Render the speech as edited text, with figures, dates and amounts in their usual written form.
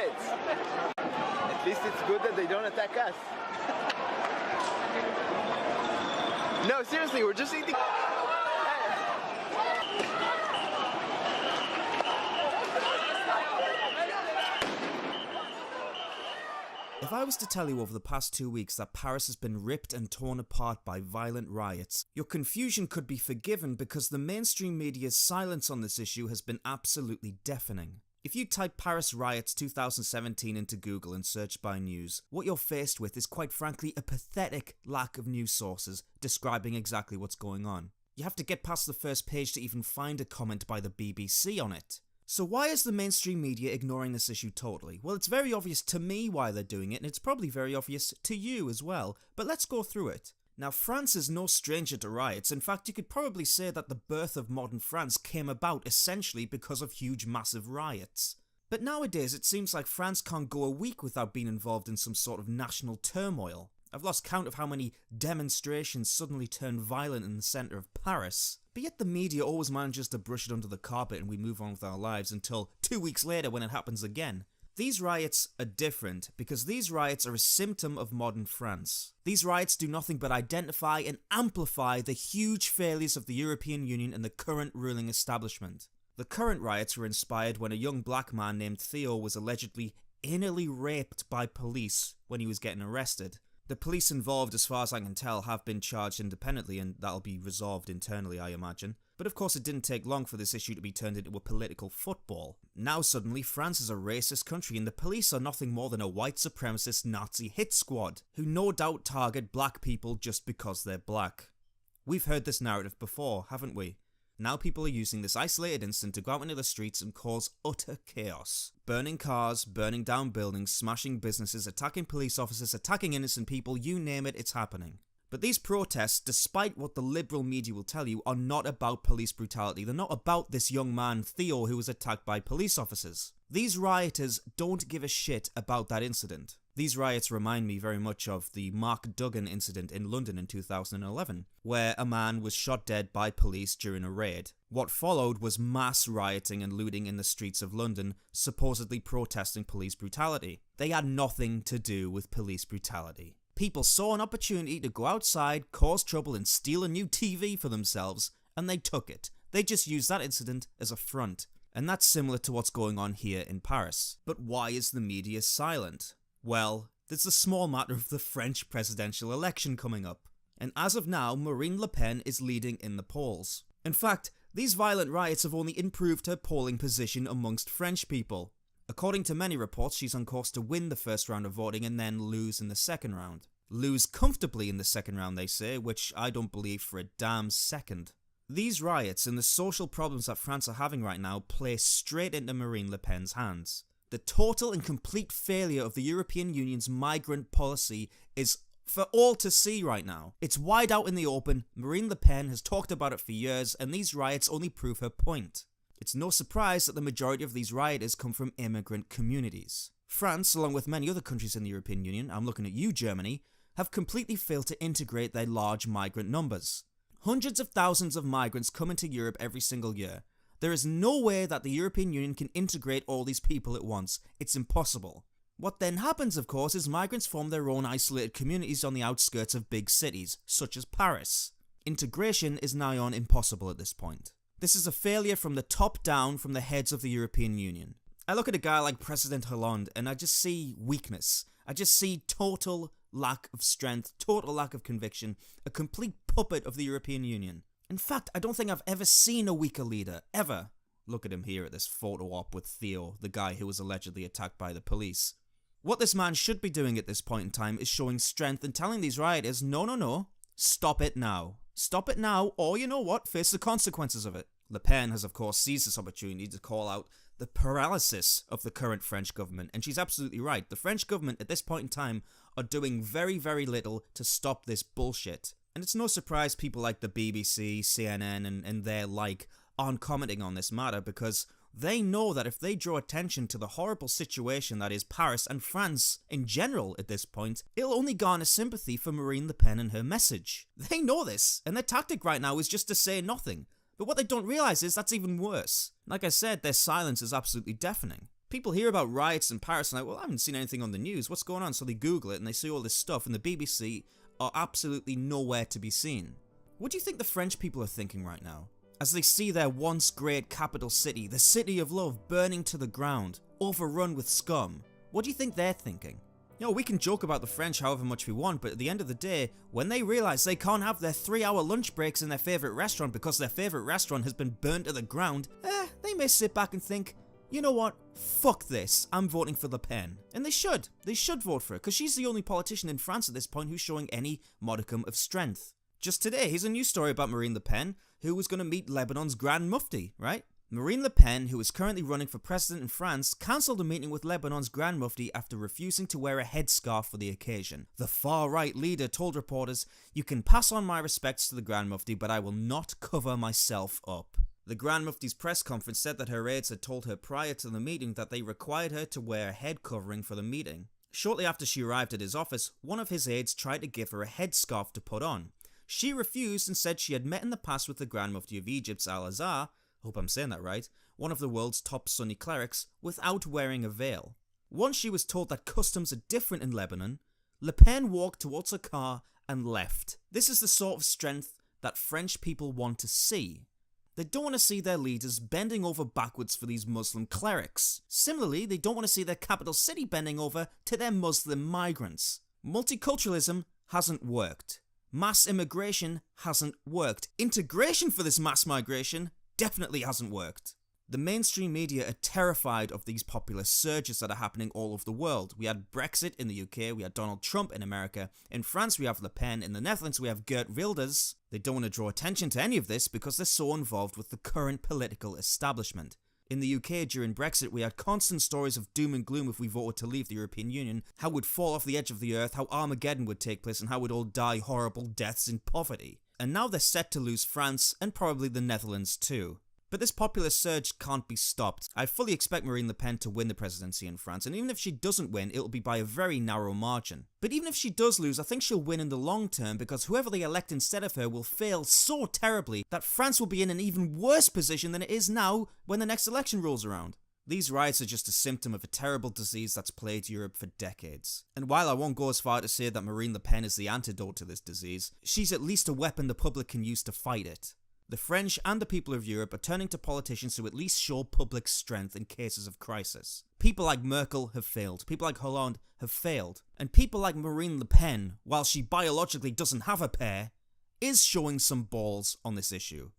kids. At least it's good that they don't attack us. No, seriously, we're just eating. If I was to tell you over the past 2 weeks that Paris has been ripped and torn apart by violent riots, your confusion could be forgiven because the mainstream media's silence on this issue has been absolutely deafening. If you type Paris Riots 2017 into Google and search by news, what you're faced with is quite frankly a pathetic lack of news sources describing exactly what's going on. You have to get past the first page to even find a comment by the BBC on it. So why is the mainstream media ignoring this issue totally? Well, it's very obvious to me why they're doing it, and it's probably very obvious to you as well, but let's go through it. Now, France is no stranger to riots. In fact, you could probably say that the birth of modern France came about essentially because of huge massive riots. But nowadays it seems like France can't go a week without being involved in some sort of national turmoil. I've lost count of how many demonstrations suddenly turned violent in the centre of Paris. But yet the media always manages to brush it under the carpet and we move on with our lives until 2 weeks later when it happens again. These riots are different because these riots are a symptom of modern France. These riots do nothing but identify and amplify the huge failures of the European Union and the current ruling establishment. The current riots were inspired when a young black man named Theo was allegedly anally raped by police when he was getting arrested. The police involved, as far as I can tell, have been charged independently and that'll be resolved internally, I imagine. But of course it didn't take long for this issue to be turned into a political football. Now suddenly France is a racist country and the police are nothing more than a white supremacist Nazi hit squad, who no doubt target black people just because they're black. We've heard this narrative before, haven't we? Now people are using this isolated incident to go out into the streets and cause utter chaos. Burning cars, burning down buildings, smashing businesses, attacking police officers, attacking innocent people, you name it, it's happening. But these protests, despite what the liberal media will tell you, are not about police brutality. They're not about this young man, Theo, who was attacked by police officers. These rioters don't give a shit about that incident. These riots remind me very much of the Mark Duggan incident in London in 2011, where a man was shot dead by police during a raid. What followed was mass rioting and looting in the streets of London, supposedly protesting police brutality. They had nothing to do with police brutality. People saw an opportunity to go outside, cause trouble and steal a new TV for themselves, and they took it. They just used that incident as a front. And that's similar to what's going on here in Paris. But why is the media silent? Well, there's the small matter of the French presidential election coming up. And as of now, Marine Le Pen is leading in the polls. In fact, these violent riots have only improved her polling position amongst French people. According to many reports, she's on course to win the first round of voting and then lose in the second round. Lose comfortably in the second round, they say, which I don't believe for a damn second. These riots and the social problems that France are having right now play straight into Marine Le Pen's hands. The total and complete failure of the European Union's migrant policy is for all to see right now. It's wide out in the open, Marine Le Pen has talked about it for years, and these riots only prove her point. It's no surprise that the majority of these rioters come from immigrant communities. France, along with many other countries in the European Union, I'm looking at you Germany, have completely failed to integrate their large migrant numbers. Hundreds of thousands of migrants come into Europe every single year. There is no way that the European Union can integrate all these people at once. It's impossible. What then happens, of course, is migrants form their own isolated communities on the outskirts of big cities, such as Paris. Integration is nigh on impossible at this point. This is a failure from the top down from the heads of the European Union. I look at a guy like President Hollande and I just see weakness. I just see total lack of strength, total lack of conviction, a complete puppet of the European Union. In fact, I don't think I've ever seen a weaker leader, ever. Look at him here at this photo op with Theo, the guy who was allegedly attacked by the police. What this man should be doing at this point in time is showing strength and telling these rioters, no, stop it now. Stop it now, or you know what, face the consequences of it. Le Pen has of course seized this opportunity to call out the paralysis of the current French government, and she's absolutely right. The French government at this point in time are doing very, very little to stop this bullshit. And it's no surprise people like the BBC, CNN and their like aren't commenting on this matter because they know that if they draw attention to the horrible situation that is Paris and France in general at this point, it'll only garner sympathy for Marine Le Pen and her message. They know this, and their tactic right now is just to say nothing. But what they don't realise is that's even worse. Like I said, their silence is absolutely deafening. People hear about riots in Paris and like, well, I haven't seen anything on the news. What's going on? So they Google it and they see all this stuff, and the BBC are absolutely nowhere to be seen. What do you think the French people are thinking right now? As they see their once great capital city, the city of love, burning to the ground, overrun with scum. What do you think they're thinking? You know, we can joke about the French however much we want, but at the end of the day, when they realise they can't have their 3-hour lunch breaks in their favourite restaurant because their favourite restaurant has been burnt to the ground, they may sit back and think, you know what, fuck this, I'm voting for Le Pen. And they should vote for her, because she's the only politician in France at this point who's showing any modicum of strength. Just today, here's a news story about Marine Le Pen, who was going to meet Lebanon's Grand Mufti, right? Marine Le Pen, who is currently running for president in France, cancelled a meeting with Lebanon's Grand Mufti after refusing to wear a headscarf for the occasion. The far-right leader told reporters, "You can pass on my respects to the Grand Mufti, but I will not cover myself up." The Grand Mufti's press conference said that her aides had told her prior to the meeting that they required her to wear a head covering for the meeting. Shortly after she arrived at his office, one of his aides tried to give her a headscarf to put on. She refused and said she had met in the past with the Grand Mufti of Egypt's Al-Azhar, hope I'm saying that right, one of the world's top Sunni clerics, without wearing a veil. Once she was told that customs are different in Lebanon, Le Pen walked towards her car and left. This is the sort of strength that French people want to see. They don't want to see their leaders bending over backwards for these Muslim clerics. Similarly, they don't want to see their capital city bending over to their Muslim migrants. Multiculturalism hasn't worked. Mass immigration hasn't worked. Integration for this mass migration definitely hasn't worked. The mainstream media are terrified of these populist surges that are happening all over the world. We had Brexit in the UK, we had Donald Trump in America, in France we have Le Pen, in the Netherlands we have Geert Wilders. They don't want to draw attention to any of this because they're so involved with the current political establishment. In the UK during Brexit, we had constant stories of doom and gloom if we voted to leave the European Union, how we'd fall off the edge of the earth, how Armageddon would take place, and how we'd all die horrible deaths in poverty. And now they're set to lose France, and probably the Netherlands too. But this populist surge can't be stopped. I fully expect Marine Le Pen to win the presidency in France, and even if she doesn't win, it'll be by a very narrow margin. But even if she does lose, I think she'll win in the long term because whoever they elect instead of her will fail so terribly that France will be in an even worse position than it is now when the next election rolls around. These riots are just a symptom of a terrible disease that's plagued Europe for decades. And while I won't go as far to say that Marine Le Pen is the antidote to this disease, she's at least a weapon the public can use to fight it. The French and the people of Europe are turning to politicians to at least show public strength in cases of crisis. People like Merkel have failed, people like Hollande have failed, and people like Marine Le Pen, while she biologically doesn't have a pair, is showing some balls on this issue.